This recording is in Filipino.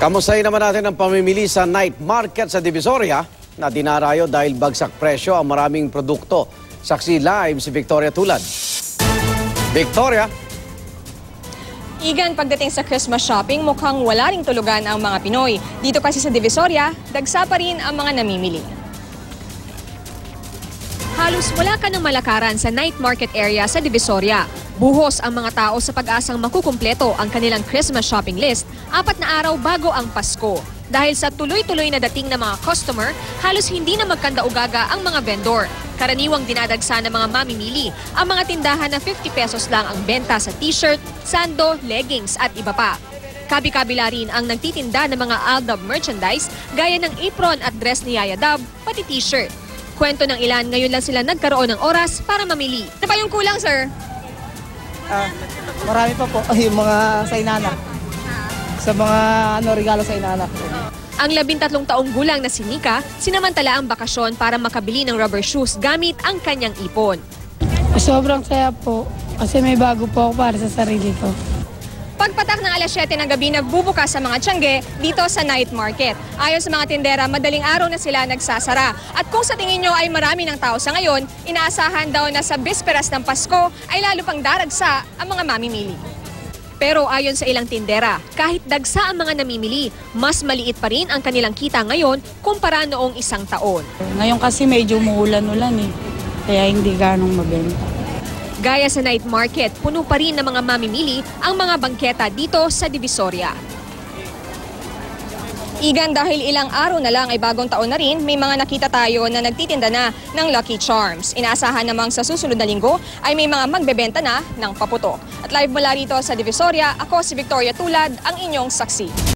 Kamustahin naman natin ang pamimili sa night market sa Divisoria na dinarayo dahil bagsak presyo ang maraming produkto. Saksi live si Victoria Tulad. Victoria. Igan, pagdating sa Christmas shopping, mukhang wala ring tulugan ang mga Pinoy. Dito kasi sa Divisoria, dagsa pa rin ang mga namimili. Halos wala ka ng malakaran sa night market area sa Divisoria. Buhos ang mga tao sa pag-asang makukumpleto ang kanilang Christmas shopping list 4 na araw bago ang Pasko. Dahil sa tuloy-tuloy na dating ng mga customer, halos hindi na magkanda-ugaga ang mga vendor. Karaniwang dinadagsa ng mga mamimili ang mga tindahan na 50 pesos lang ang benta sa t-shirt, sando, leggings at iba pa. Kabi-kabila rin ang nagtitinda ng mga Aldab merchandise gaya ng apron at dress ni Yaya Dab, pati t-shirt. Kwento ng ilan, ngayon lang sila nagkaroon ng oras para mamili. Ano pa yung kulang, sir? Marami pa po yung mga sa inana. Sa mga regalo sa inana. Ang 13 taong gulang na si Nika, sinamantala ang bakasyon para makabili ng rubber shoes gamit ang kanyang ipon. Sobrang saya po kasi may bago po ako para sa sarili ko. Pagpatak ng alas 7 ng gabi, nagbubukas sa mga tiyangge dito sa night market. Ayon sa mga tindera, madaling araw na sila nagsasara. At kung sa tingin nyo ay marami ng tao sa ngayon, inaasahan daw na sa bisperas ng Pasko ay lalo pang daragsa ang mga mamimili. Pero ayon sa ilang tindera, kahit dagsa ang mga namimili, mas maliit pa rin ang kanilang kita ngayon kumpara noong isang taon. Ngayon kasi medyo umuulan-ulan kaya hindi ganong mabenta. Gaya sa night market, puno pa rin ng mga mamimili ang mga bangketa dito sa Divisoria. Igan, dahil ilang araw na lang ay bagong taon na rin, may mga nakita tayo na nagtitinda na ng Lucky Charms. Inaasahan namang sa susunod na linggo ay may mga magbebenta na ng paputok. At live mula rito sa Divisoria, ako si Victoria Tulad, ang inyong saksi.